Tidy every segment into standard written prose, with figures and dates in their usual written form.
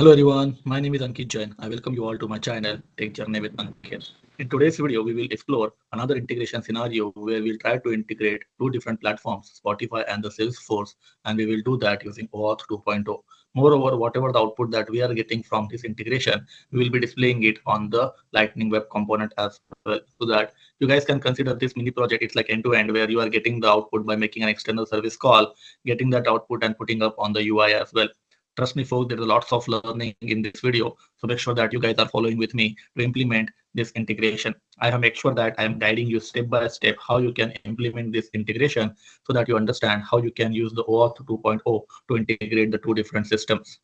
Hello everyone, my name is Ankit Jain. I welcome you all to my channel, Tech Journey with Ankit. In today's video, we will explore another integration scenario where we'll try to integrate two different platforms, Spotify and the Salesforce, and we will do that using OAuth 2.0. Moreover, whatever the output that we are getting from this integration, we will be displaying it on the Lightning Web component as well, so that you guys can consider this mini project. It's like end-to-end, where you are getting the output by making an external service call, getting that output and putting up on the UI as well. Trust me, folks, there's lots of learning in this video. So make sure that you guys are following with me to implement this integration. I have made sure that I am guiding you step by step how you can implement this integration so that you understand how you can use the OAuth 2.0 to integrate the two different systems.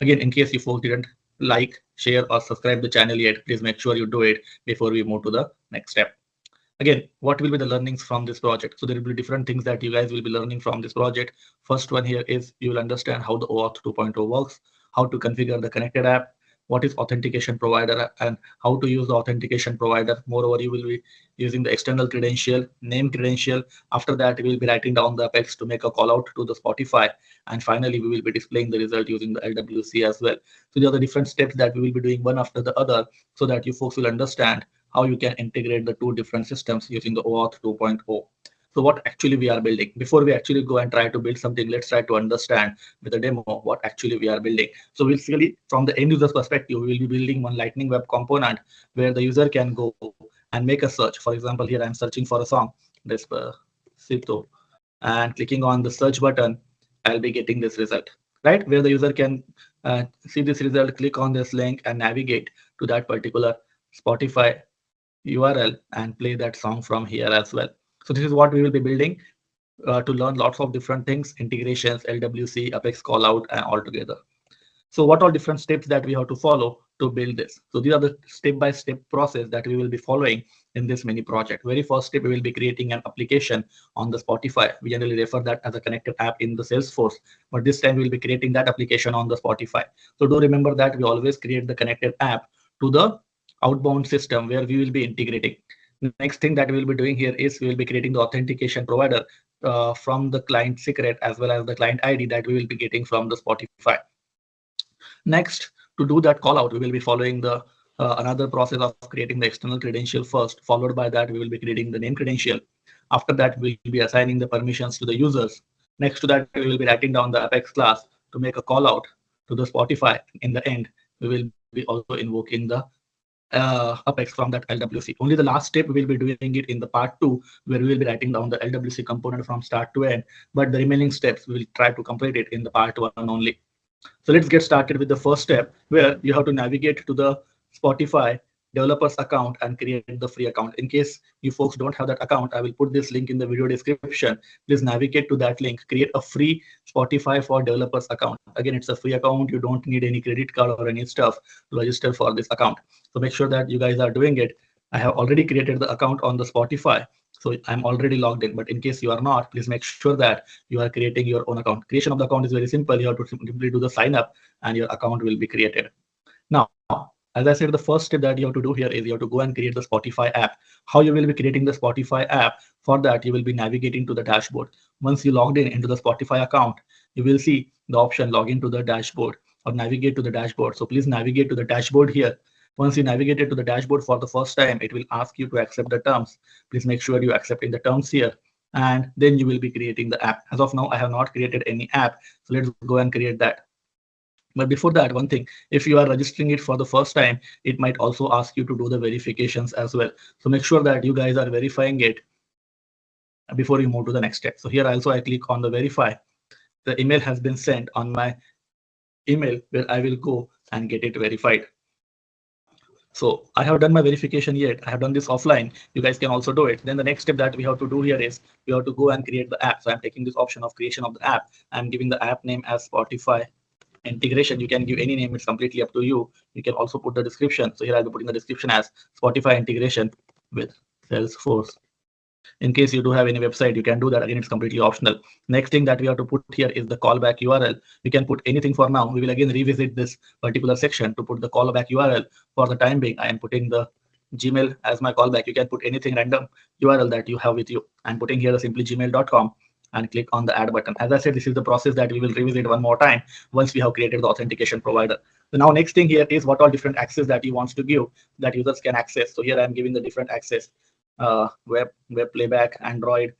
Again, in case you folks didn't like, share, or subscribe the channel yet, please make sure you do it before we move to the next step. Again, what will be the learnings from this project? So there will be different things that you guys will be learning from this project. First one here is you will understand how the OAuth 2.0 works, how to configure the connected app, what is authentication provider, and how to use the authentication provider. Moreover, you will be using the external credential, name credential. After that, we will be writing down the apex to make a call out to the Spotify. And finally, we will be displaying the result using the LWC as well. So there are the different steps that we will be doing one after the other so that you folks will understand how you can integrate the two different systems using the OAuth 2.0. So what actually we are building? Before we actually go and try to build something, let's try to understand with a demo what actually we are building. So basically, from the end user's perspective, we will be building one Lightning Web component where the user can go and make a search. For example, here I'm searching for a song, Despacito, and clicking on the search button, I'll be getting this result, right? Where the user can see this result, click on this link and navigate to that particular Spotify URL and play that song from here as well. So this is what we will be building to learn lots of different things, integrations, LWC, Apex callout, and all together. So what are different steps that we have to follow to build this? So these are the step-by-step process that we will be following in this mini project. Very first step, we will be creating an application on the Spotify. We generally refer that as a connected app in the Salesforce, but this time we'll be creating that application on the Spotify. So do remember that we always create the connected app to the outbound system where we will be integrating. The next thing that we will be doing here is we will be creating the authentication provider from the client secret as well as the client ID that we will be getting from the Spotify. Next, to do that call out, we will be following the another process of creating the external credential first. Followed by that, we will be creating the name credential. After that, we'll be assigning the permissions to the users. Next to that, we will be writing down the Apex class to make a call out to the Spotify. In the end, we will be also invoking the Apex from that LWC. Only the last step we will be doing it in the part 2, where we will be writing down the LWC component from start to end. But the remaining steps we will try to complete it in the part 1 only. So let's get started with the first step, where you have to navigate to the Spotify developers account and create the free account. In case you folks don't have that account, I will put this link in the video description. Please navigate to that link, create a free Spotify for developers account. Again, it's a free account. You don't need any credit card or any stuff to register for this account. So make sure that you guys are doing it. I have already created the account on the Spotify. So I'm already logged in, but in case you are not, please make sure that you are creating your own account. Creation of the account is very simple. You have to simply do the sign up and your account will be created. Now, as I said, the first step that you have to do here is you have to go and create the Spotify app. How you will be creating the Spotify app? For that, you will be navigating to the dashboard. Once you logged in into the Spotify account, you will see the option log into the dashboard or navigate to the dashboard. So please navigate to the dashboard here. Once you navigated to the dashboard for the first time, it will ask you to accept the terms. Please make sure you accepting the terms here, and then you will be creating the app. As of now, I have not created any app, so let's go and create that. But before that, one thing, if you are registering it for the first time, it might also ask you to do the verifications as well. So make sure that you guys are verifying it before you move to the next step. So here also I click on the verify. The email has been sent on my email where I will go and get it verified. So I have done my verification yet. I have done this offline. You guys can also do it. Then the next step that we have to do here is we have to go and create the app. So I'm taking this option of creation of the app. I'm giving the app name as Spotify Integration. You can give any name. It's completely up to you. You can also put the description. So here I'll be putting the description as Spotify Integration with Salesforce. In case you do have any website, you can do that. Again, it's completely optional. Next thing that we have to put here is the callback URL. You can put anything for now. We will again revisit this particular section to put the callback URL. For the time being, I am putting the Gmail as my callback. You can put anything random URL that you have with you. I'm putting here the simply gmail.com and click on the add button. As I said, this is the process that we will revisit one more time once we have created the authentication provider. So now next thing here is what all different access that you wants to give that users can access. So here I'm giving the different access, web playback, Android,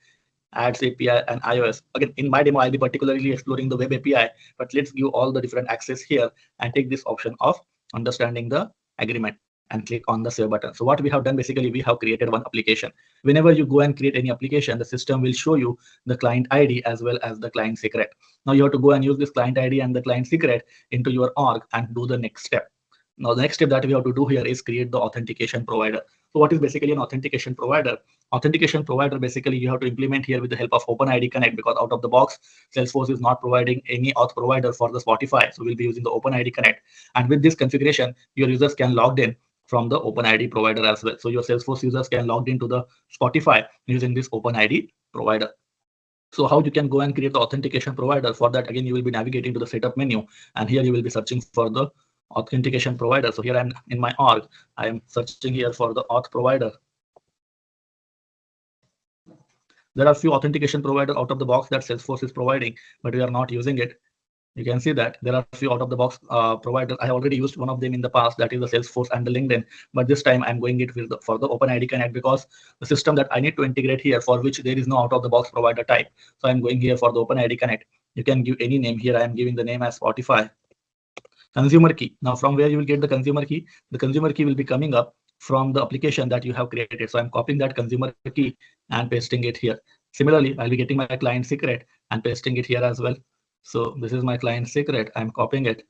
ads API, and iOS. Again, in my demo, I'll be particularly exploring the web API, but let's give all the different access here and take this option of understanding the agreement and click on the save button. So what we have done, basically, we have created one application. Whenever you go and create any application, the system will show you the client ID as well as the client secret. Now you have to go and use this client ID and the client secret into your org and do the next step. Now the next step that we have to do here is create the authentication provider. So what is basically an authentication provider? Authentication provider, basically you have to implement here with the help of OpenID Connect, because out of the box, Salesforce is not providing any auth provider for the Spotify. So we'll be using the OpenID Connect. And with this configuration, your users can log in from the OpenID provider as well. So your Salesforce users can log into the Spotify using this OpenID provider. So how you can go and create the authentication provider? For that, again, you will be navigating to the setup menu, and here you will be searching for the authentication provider. So here I'm in my org, I am searching here for the auth provider. There are few authentication provider out of the box that Salesforce is providing, but we are not using it. You can see that there are a few out of the box providers. I already used one of them in the past, that is the Salesforce and the LinkedIn. But this time I'm going it with for the OpenID Connect, because the system that I need to integrate here, for which there is no out of the box provider type. So I'm going here for the OpenID Connect. You can give any name here. I am giving the name as Spotify. Consumer key. Now from where you will get the consumer key? The consumer key will be coming up from the application that you have created. So I'm copying that consumer key and pasting it here. Similarly, I'll be getting my client secret and pasting it here as well. So this is my client secret. I'm copying it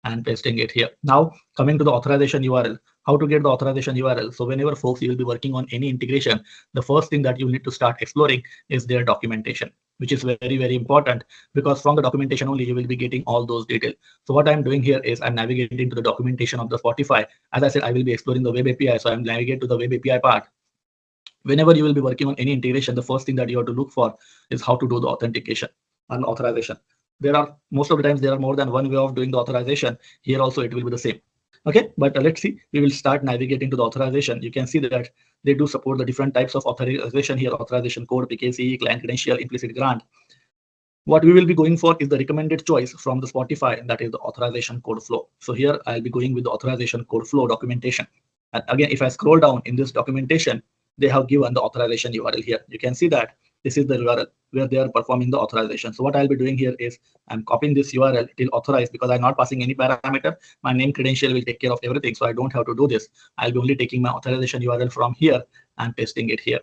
and pasting it here. Now coming to the authorization URL, how to get the authorization URL. So whenever folks, you will be working on any integration, the first thing that you need to start exploring is their documentation, which is very, very important, because from the documentation only you will be getting all those details. So what I'm doing here is I'm navigating to the documentation of the Spotify. As I said, I will be exploring the web API. So I'm navigating to the web API part. Whenever you will be working on any integration, the first thing that you have to look for is how to do the authentication and authorization. There are, most of the times, there are more than one way of doing the authorization. Here also it will be the same. Okay, but let's see. We will start navigating to the authorization. You can see that they do support the different types of authorization here: authorization code, PKC, client credential, implicit grant. What we will be going for is the recommended choice from the Spotify, that is the authorization code flow. So here I'll be going with the authorization code flow documentation. And again, if I scroll down in this documentation, they have given the authorization URL here. You can see that this is the URL where they are performing the authorization. So what I'll be doing here is I'm copying this URL till authorized, because I'm not passing any parameter. My name credential will take care of everything. So I don't have to do this. I'll be only taking my authorization URL from here and pasting it here.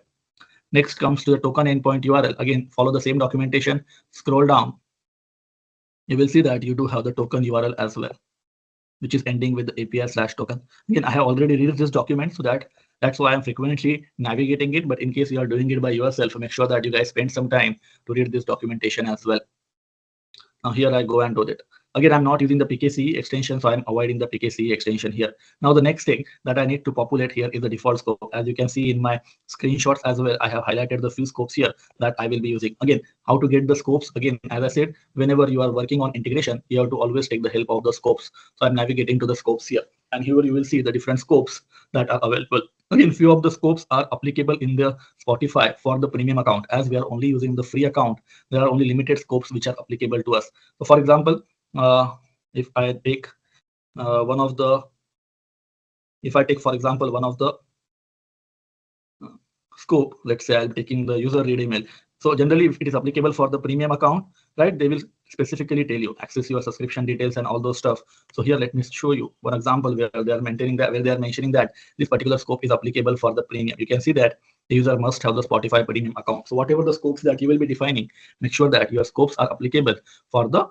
Next comes to the token endpoint URL. Again, follow the same documentation, scroll down. You will see that you do have the token URL as well, which is ending with the API/token. Again, I have already read this document, so that's why I'm frequently navigating it. But in case you are doing it by yourself, make sure that you guys spend some time to read this documentation as well. Now here I go and do that. Again, I'm not using the PKC extension, so I'm avoiding the PKC extension here. Now the next thing that I need to populate here is the default scope. As you can see in my screenshots as well, I have highlighted the few scopes here that I will be using. Again, how to get the scopes? Again, as I said, whenever you are working on integration, you have to always take the help of the scopes. So I'm navigating to the scopes here, and here you will see the different scopes that are available. Again, few of the scopes are applicable in the Spotify for the premium account. As we are only using the free account, there are only limited scopes which are applicable to us. So for example, if I take one of the, for example, one of the scope, let's say I'm taking the user read email. So generally, if it is applicable for the premium account, right, they will specifically tell you access your subscription details and all those stuff. So here, let me show you one example where they are maintaining that, where they are mentioning that this particular scope is applicable for the premium. You can see that the user must have the Spotify premium account. So whatever the scopes that you will be defining, make sure that your scopes are applicable for the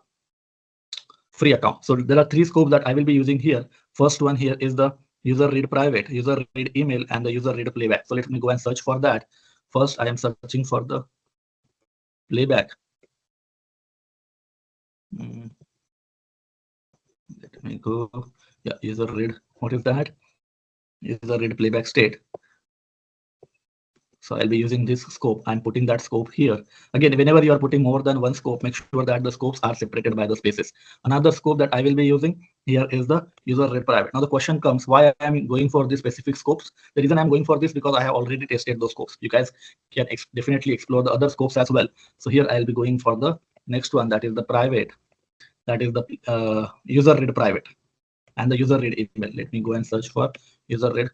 free account. So there are three scopes that I will be using here. First one here is the user read private, user read email, and the user read playback. So let me go and search for that. First, I am searching for the playback. Let me go. Yeah, user read. What is that? User read playback state. So I'll be using this scope and putting that scope here. Again, whenever you are putting more than one scope, make sure that the scopes are separated by the spaces. Another scope that I will be using here is the user read private. Now the question comes, why I'm going for these specific scopes? The reason I'm going for this because I have already tested those scopes. You guys can definitely explore the other scopes as well. So here I'll be going for the next one, that is the private. That is the user read private. and the user read email. Let me go and search for user read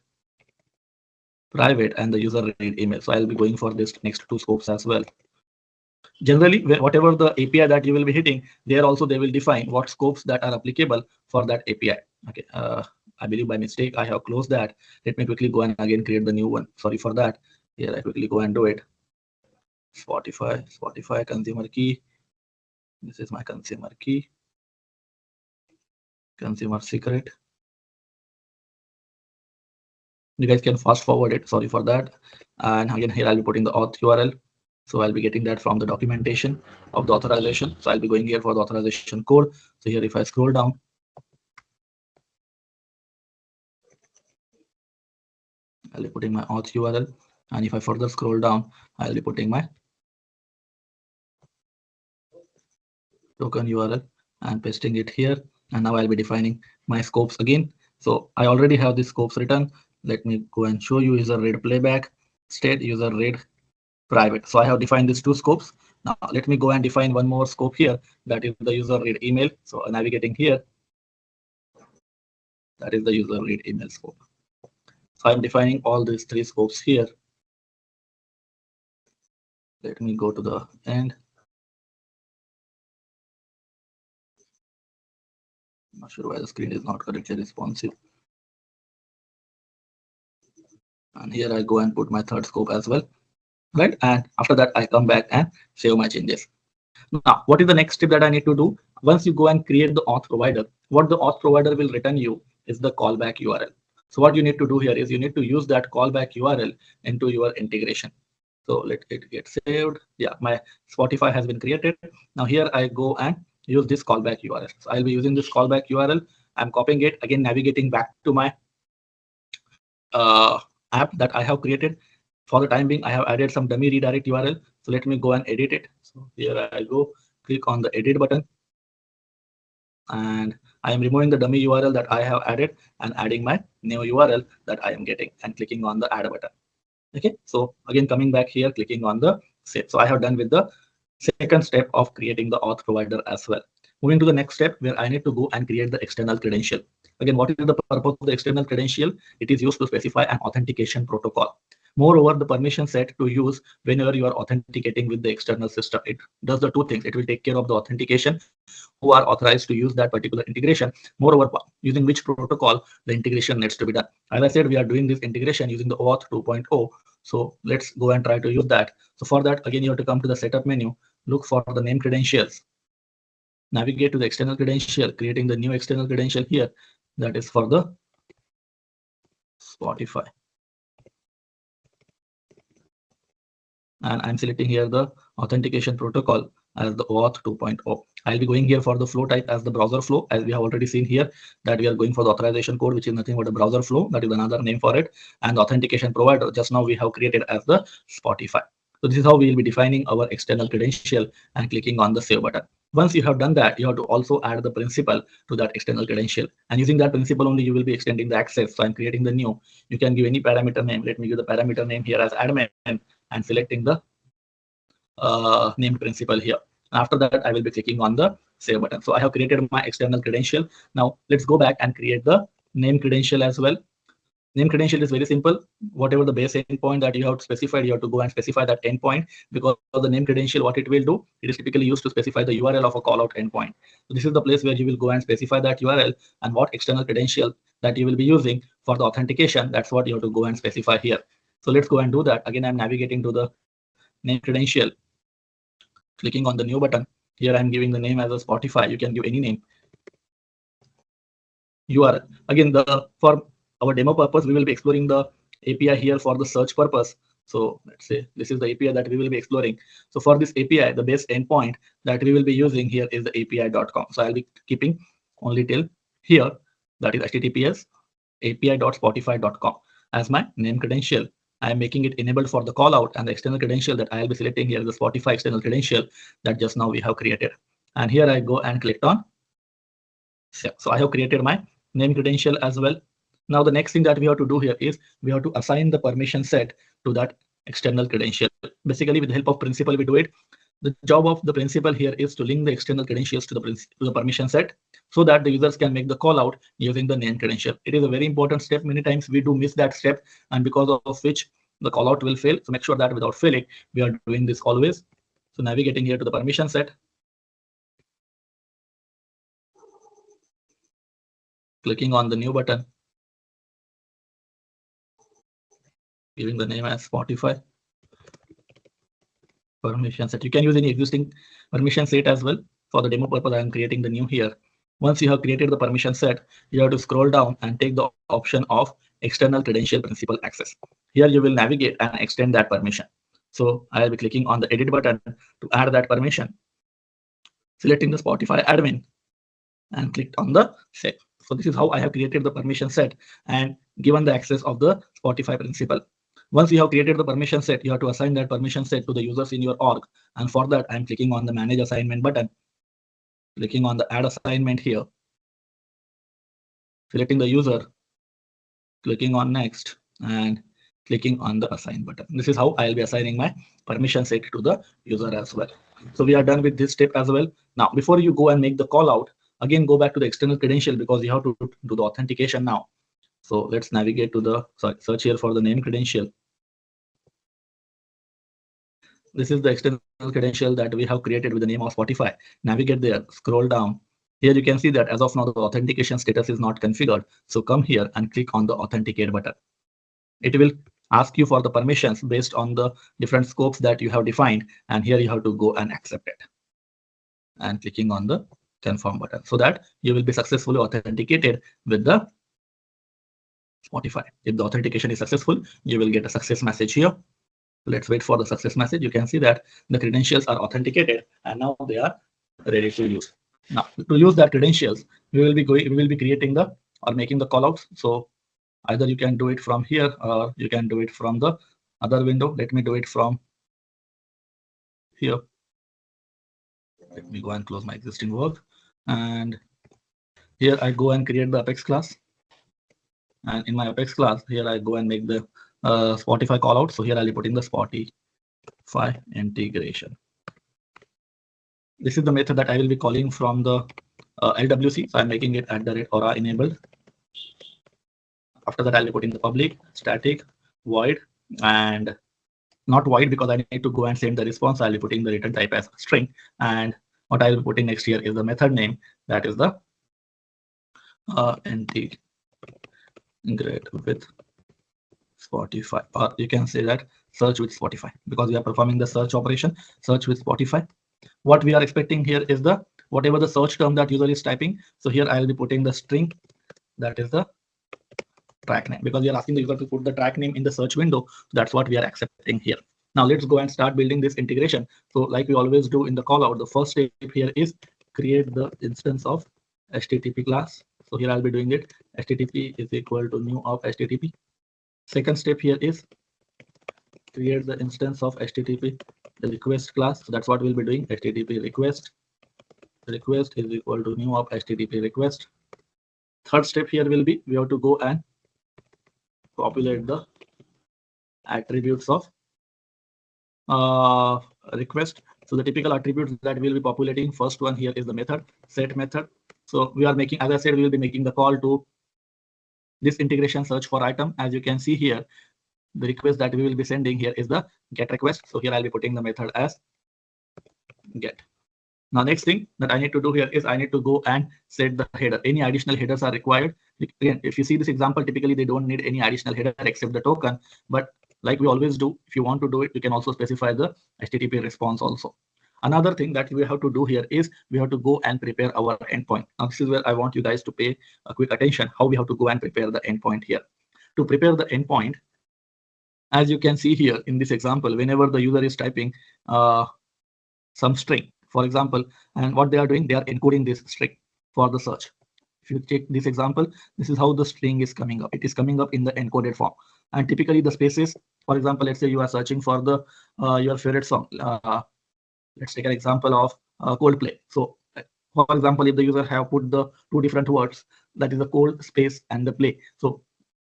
private and the user read email. So I'll be going for this next two scopes as well. Generally, whatever the API that you will be hitting, there also they will define what scopes that are applicable for that API. Okay, I believe by mistake I have closed that. Let me quickly go and again create the new one. Sorry for that. Here I quickly go and do it. Spotify consumer key. This is my consumer key. Consumer secret. You guys can fast forward it. Sorry for that. And again, here I'll be putting the auth URL. So I'll be getting that from the documentation of the authorization. So I'll be going here for the authorization code. So here, if I scroll down, I'll be putting my auth URL. And if I further scroll down, I'll be putting my token URL and pasting it here. And now I'll be defining my scopes again. So I already have the scopes written. Let me go and show you user read playback, state user read private. So I have defined these two scopes. Now let me go and define one more scope here, that is the user read email. So navigating here, that is the user read email scope. So I'm defining all these three scopes here. Let me go to the end. I'm not sure why the screen is not correctly responsive. And here I go and put my third scope as well. Right, and after that I come back and save my changes. Now, what is the next step that I need to do? Once you go and create the auth provider, what the auth provider will return you is the callback URL. So what you need to do here is you need to use that callback URL into your integration. So let it get saved. Yeah, my Spotify has been created. Now here I go and use this callback URL. So I'll be using this callback URL. I'm copying it again, navigating back to my app that I have created. For the time being, I have added some dummy redirect URL. So let me go and edit it. So here I go, click on the edit button. And I am removing the dummy URL that I have added and adding my new URL that I am getting and clicking on the add button. Okay, so again, coming back here, clicking on the save. So I have done with the second step of creating the auth provider as well. Moving to the next step where I need to go and create the external credential. Again, what is the purpose of the external credential? It is used to specify an authentication protocol. Moreover, the permission set to use whenever you are authenticating with the external system. It does the two things. It will take care of the authentication, who are authorized to use that particular integration. Moreover, using which protocol the integration needs to be done. As I said, we are doing this integration using the OAuth 2.0. So let's go and try to use that. So for that, again, you have to come to the setup menu, look for the name credentials, navigate to the external credential, creating the new external credential here. That is for the Spotify. And I'm selecting here the authentication protocol as the OAuth 2.0. I'll be going here for the flow type as the browser flow, as we have already seen here that we are going for the authorization code, which is nothing but a browser flow. That is another name for it. And the authentication provider, just now we have created as the Spotify. So this is how we will be defining our external credential and clicking on the save button. Once you have done that, you have to also add the principal to that external credential. And using that principal only, you will be extending the access. So I'm creating the new. You can give any parameter name. Let me give the parameter name here as admin and selecting the named principal here. After that, I will be clicking on the save button. So I have created my external credential. Now let's go back and create the name credential as well. Name credential is very simple. Whatever the base endpoint that you have specified, you have to go and specify that endpoint, because the name credential, what it will do, it is typically used to specify the URL of a callout endpoint. So this is the place where you will go and specify that URL and what external credential that you will be using for the authentication. That's what you have to go and specify here. So let's go and do that. Again, I'm navigating to the name credential, clicking on the new button. Here I'm giving the name as a Spotify. You can give any name. URL. Again, for our demo purpose, we will be exploring the API here for the search purpose. So let's say this is the API that we will be exploring. So for this API, the base endpoint that we will be using here is the api.com. So I'll be keeping only till here, that is https api.spotify.com as my name credential. I am making it enabled for the callout, and the external credential that I will be selecting here is the Spotify external credential that just now we have created. And here I go and clicked on. So I have created my name credential as well. Now the next thing that we have to do here is we have to assign the permission set to that external credential. Basically, with the help of principal, we do it. The job of the principal here is to link the external credentials to the permission set so that the users can make the call out using the name credential. It is a very important step. Many times we do miss that step, and because of which the call out will fail. So make sure that without failing, we are doing this always. So navigating here to the permission set, clicking on the new button, giving the name as Spotify permission set. You can use any existing permission set as well. For the demo purpose, I am creating the new here. Once you have created the permission set, you have to scroll down and take the option of external credential principal access. Here you will navigate and extend that permission. So I'll be clicking on the edit button to add that permission, selecting the Spotify admin and clicked on the set. So this is how I have created the permission set and given the access of the Spotify principal. Once you have created the permission set, you have to assign that permission set to the users in your org. And for that, I'm clicking on the manage assignment button, clicking on the add assignment here, selecting the user, clicking on next, and clicking on the assign button. This is how I'll be assigning my permission set to the user as well. So we are done with this step as well. Now, before you go and make the call out, again, go back to the external credential because you have to do the authentication now. So let's navigate to the search here for the name credential. This is the external credential that we have created with the name of Spotify. Navigate there, scroll down. Here you can see that as of now, the authentication status is not configured. So come here and click on the authenticate button. It will ask you for the permissions based on the different scopes that you have defined. And here you have to go and accept it. And clicking on the confirm button so that you will be successfully authenticated with the Spotify. If the authentication is successful, you will get a success message here. Let's wait for the success message. You can see that the credentials are authenticated and now they are ready to use. Now, to use that credentials, we will be creating the or making the callouts. So either you can do it from here or you can do it from the other window. Let me do it from here. Let me go and close my existing work. And here I go and create the Apex class. And in my Apex class, here I go and make the Spotify callout. So here I'll be putting the Spotify integration. This is the method that I will be calling from the LWC. So I'm making it @Aura enabled. After that, I'll be putting the public, static, void, and not void because I need to go and send the response. I'll be putting the return type as string. And what I'll be putting next here is the method name. That is the integrate with Spotify, or you can say that search with Spotify because we are performing the search operation, search with Spotify. What we are expecting here is the whatever the search term that user is typing. So here I'll be putting the string, that is the track name, because we are asking the user to put the track name in the search window. That's what we are accepting here. Now let's go and start building this integration. So like we always do in the callout, the first step here is create the instance of HTTP class. So here I'll be doing it. HTTP is equal to new of HTTP. Second step here is create the instance of HTTP the request class. So that's what we'll be doing. HTTP request is equal to new of HTTP request. Third step here will be we have to go and populate the attributes of request. So the typical attributes that we'll be populating, first one here is the method, set method. So we are making, as I said, we will be making the call to this integration search for item. As you can see here, the request that we will be sending here is the get request. So here I'll be putting the method as get. Now next thing that I need to do here is I need to go and set the header. Any additional headers are required. Again, if you see this example, typically they don't need any additional header except the token. But like we always do, if you want to do it, you can also specify the HTTP response also. Another thing that we have to do here is we have to go and prepare our endpoint. Now this is where I want you guys to pay a quick attention, how we have to go and prepare the endpoint here. To prepare the endpoint, as you can see here in this example, whenever the user is typing some string, for example, and what they are doing, they are encoding this string for the search. If you take this example, this is how the string is coming up. It is coming up in the encoded form. And typically the spaces, for example, let's say you are searching for the your favorite song. Let's take an example of Coldplay. So for example, if the user have put the two different words, that is the cold space and the play. So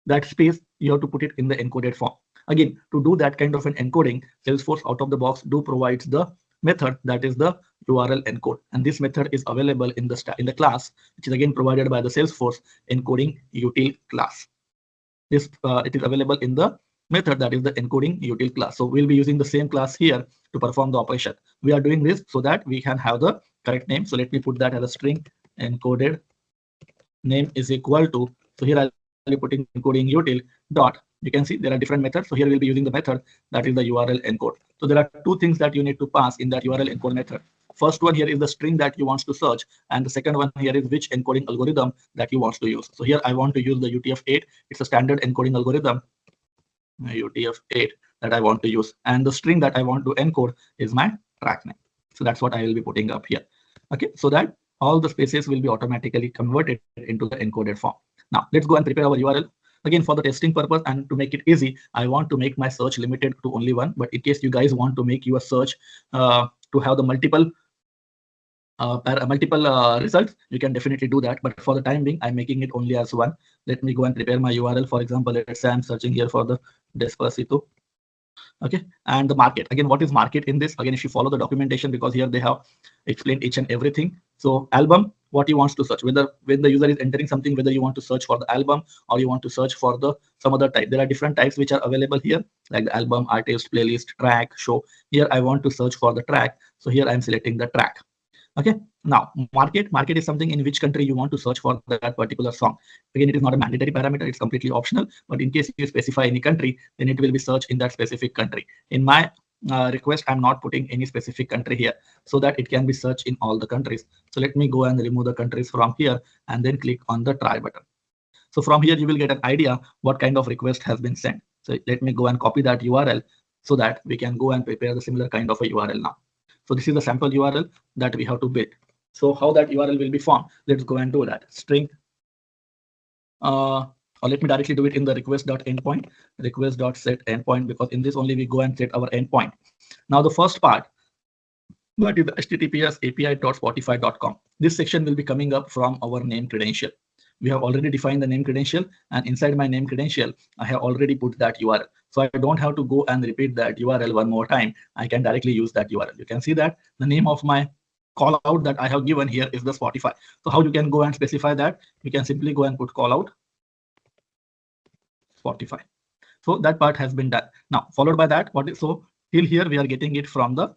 that space, you have to put it in the encoded form. Again, to do that kind of an encoding, Salesforce out of the box do provides the method, that is the URL encode, and this method is available in the class, which is again provided by the Salesforce encoding util class. This it is available in the method, that is the encoding util class. So we'll be using the same class here to perform the operation. We are doing this so that we can have the correct name. So let me put that as a string encoded name is equal to. So here I'll be putting encoding util dot. You can see there are different methods. So here we'll be using the method, that is the URL encode. So there are two things that you need to pass in that URL encode method. First one here is the string that you want to search, and the second one here is which encoding algorithm that you want to use. So here I want to use the UTF-8. It's a standard encoding algorithm, UTF-8, that I want to use, and the string that I want to encode is my track name. So that's what I will be putting up here. Okay, so that all the spaces will be automatically converted into the encoded form. Now let's go and prepare our URL. Again, for the testing purpose and to make it easy, I want to make my search limited to only one. But in case you guys want to make your search to have the multiple results, you can definitely do that. But for the time being, I'm making it only as one. Let me go and prepare my URL. For example, let's say I'm searching here for the Despacito. Okay, and the market, again, what is market in this? Again, if you follow the documentation, because here they have explained each and everything. So album, what you want to search, whether when the user is entering something, whether you want to search for the album or you want to search for the some other type. There are different types which are available here, like the album, artist, playlist, track, show. Here I want to search for the track, so here I'm selecting the track. Okay, now market is something in which country you want to search for that particular song. Again, it is not a mandatory parameter, it's completely optional, but in case you specify any country, then it will be searched in that specific country. In my request, I'm not putting any specific country here, so that it can be searched in all the countries. So let me go and remove the countries from here and then click on the try button. So from here you will get an idea what kind of request has been sent. So let me go and copy that URL so that we can go and prepare the similar kind of a URL now. So this is the sample URL that we have to build. So how that URL will be formed, let's go and do that. String, or let me directly do it in the request.endpoint, request.set endpoint, because in this only we go and set our endpoint. Now the first part, that is the https api.spotify.com. This section will be coming up from our name credential. We have already defined the name credential, and inside my name credential, I have already put that URL. So I don't have to go and repeat that URL one more time. I can directly use that URL. You can see that the name of my call out that I have given here is the Spotify. So how you can go and specify that? You can simply go and put call out Spotify. So that part has been done. Now followed by that, what is, so till here we are getting it from the,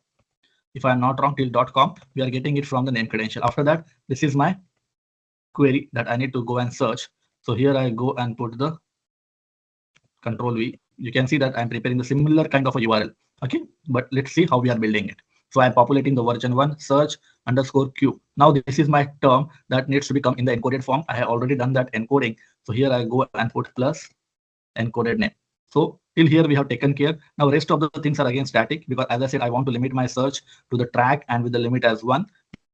if I'm not wrong, till .com, we are getting it from the name credential. After that, this is my query that I need to go and search. So here I go and put the Control V. You can see that I'm preparing the similar kind of a URL. Okay, but let's see how we are building it. So I'm populating the version 1 search underscore Q. Now this is my term that needs to become in the encoded form. I have already done that encoding. So here I go and put plus encoded name. So till here we have taken care. Now rest of the things are again static, because as I said, I want to limit my search to the track and with the limit as 1.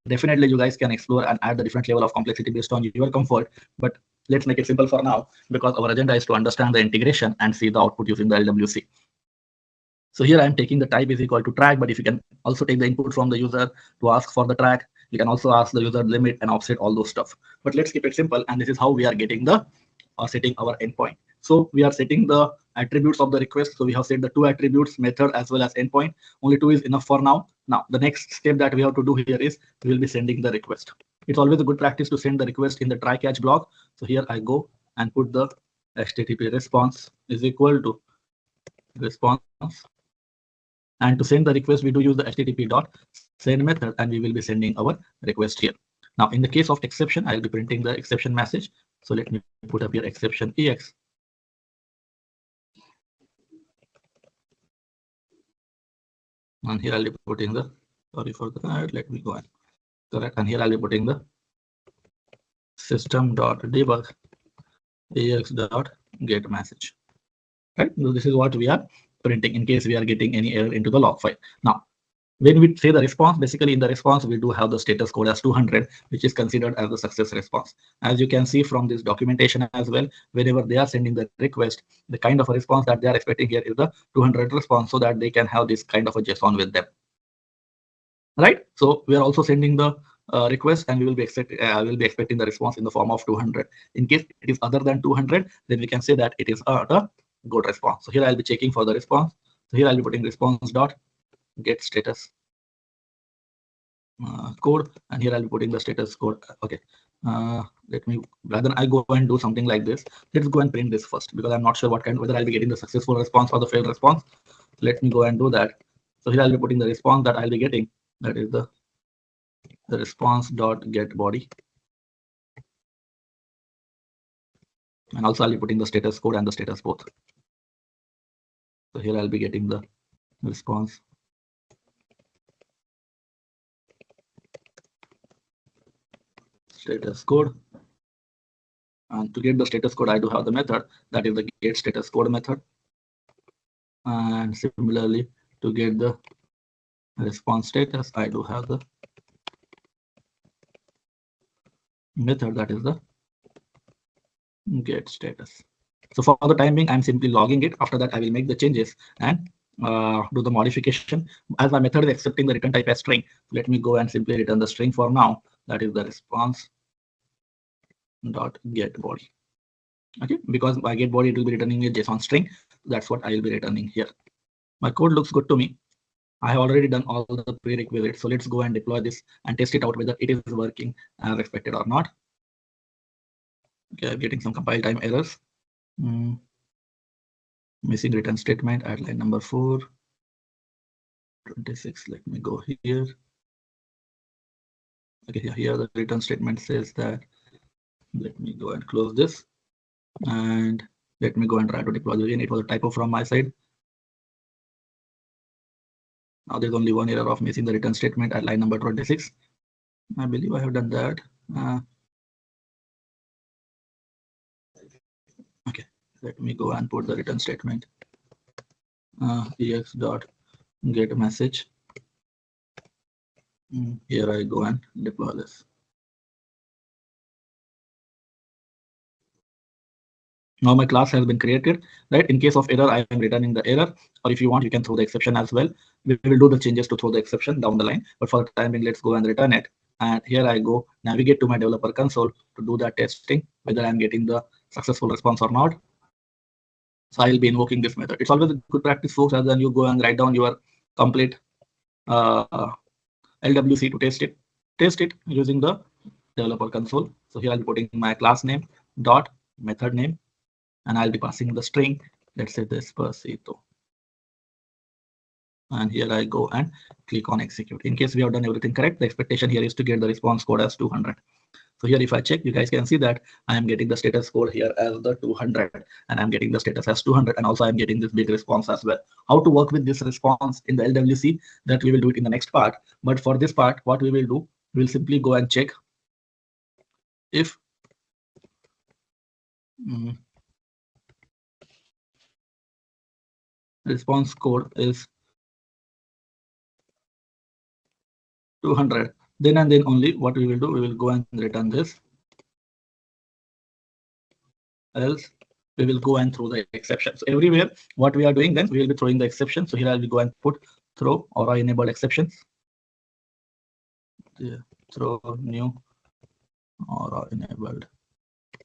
Definitely you guys can explore and add the different level of complexity based on your comfort, but let's make it simple for now, because our agenda is to understand the integration and see the output using the LWC. So here I'm taking the type is equal to track, but if you can also take the input from the user to ask for the track, you can also ask the user limit and offset, all those stuff. But let's keep it simple, and this is how we are getting the setting our endpoint. So we are setting the attributes of the request. So we have set the 2 attributes, method as well as endpoint. Only 2 is enough for now. Now the next step that we have to do here is we will be sending the request. It's always a good practice to send the request in the try catch block. So here I go and put the HTTP response is equal to response. And to send the request, we do use the HTTP dot send method, and we will be sending our request here. Now, in the case of exception, I'll be printing the exception message. So let me put up here exception EX. And here I'll be putting the, sorry for that, let me go and correct. And here I'll be putting the system.debug ex.get message. Right? So this is what we are printing in case we are getting any error into the log file. Now, when we say the response, basically in the response, we do have the status code as 200, which is considered as the success response. As you can see from this documentation as well, whenever they are sending the request, the kind of a response that they are expecting here is the 200 response, so that they can have this kind of a JSON with them. Right? So we are also sending the request, and we will be expecting the response in the form of 200. In case it is other than 200, then we can say that it is a good response. So here I'll be checking for the response. So here I'll be putting response dot get status. code, and here I'll be putting the status code. Okay, let me, rather than I go and do something like this, let's go and print this first, because I'm not sure whether I'll be getting the successful response or the failed response. Let me go and do that. So here I'll be putting the response that I'll be getting, that is the response dot get body, and also I'll be putting the status code and the status both. So here I'll be getting the response status code, and to get the status code I do have the method, that is the get status code method, and similarly to get the response status I do have the method, that is the get status. So for the time being, I'm simply logging it. After that, I will make the changes and do the modification. As my method is accepting the return type as string, let me go and simply return the string for now. That is the response dot get body. Okay, because by get body it will be returning a JSON string. That's what I will be returning here. My code looks good to me. I have already done all the prerequisites. So let's go and deploy this and test it out whether it is working as expected or not. Okay, I'm getting some compile time errors. Missing return statement at line number 4. 26. Let me go here. Okay, here the return statement says that. Let me go and close this, and let me go and try to deploy again. It was a typo from my side. Now there's only one error of missing the return statement at line number 26. I believe I have done that. Okay, let me go and put the return statement. Ex dot get message. Here I go and deploy this. Now my class has been created, right? In case of error, I am returning the error, or if you want, you can throw the exception as well. We will do the changes to throw the exception down the line, but for the time being, let's go and return it. And here I go, navigate to my developer console to do that testing, whether I'm getting the successful response or not. So I'll be invoking this method. It's always a good practice, folks, rather than you go and write down your complete LWC to test it. Test it using the developer console. So here I'll be putting my class name dot method name, and I'll be passing the string, let's say Despacito. And here I go and click on execute. In case we have done everything correct, the expectation here is to get the response code as 200. So here if I check, you guys can see that I am getting the status code here as the 200, and I'm getting the status as 200, and also I'm getting this big response as well. How to work with this response in the LWC, that we will do it in the next part. But for this part, what we will do, we'll simply go and check if response code is 200, then and then only what we will do, we will go and return this. Else we will go and throw the exception. So everywhere what we are doing, then we will be throwing the exception. So here I will go and put throw or enable exceptions. Yeah, throw new or enabled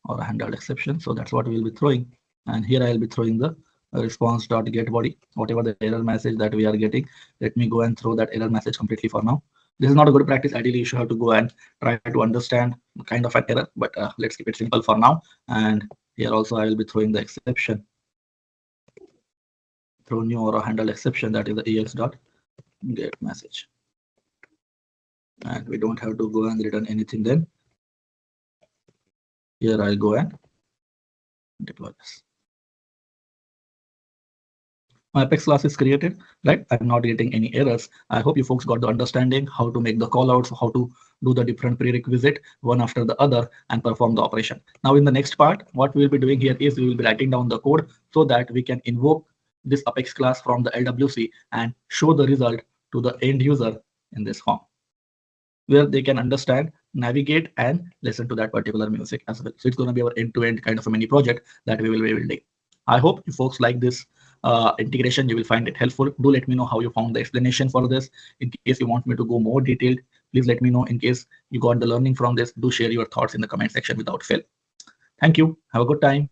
or handled exception. So that's what we will be throwing. And here I will be throwing the response.get body, whatever the error message that we are getting. Let me go and throw that error message completely for now. This is not a good practice. Ideally, you should have to go and try to understand kind of an error, but let's keep it simple for now. And here also I will be throwing the exception. Throw new or handle exception, that is the ex.get message. And we don't have to go and return anything then. Here I'll go and deploy this. My Apex class is created, right? I'm not getting any errors. I hope you folks got the understanding how to make the callouts, how to do the different prerequisite one after the other and perform the operation. Now in the next part, what we'll be doing here is we will be writing down the code so that we can invoke this Apex class from the LWC and show the result to the end user in this form, where they can understand, navigate, and listen to that particular music as well. So it's going to be our end-to-end kind of a mini project that we will be building. I hope you folks like this integration. You will find it helpful. Do let me know how you found the explanation for this. In case you want me to go more detailed, please let me know. In case you got the learning from this, do share your thoughts in the comment section without fail. Thank you. Have a good time.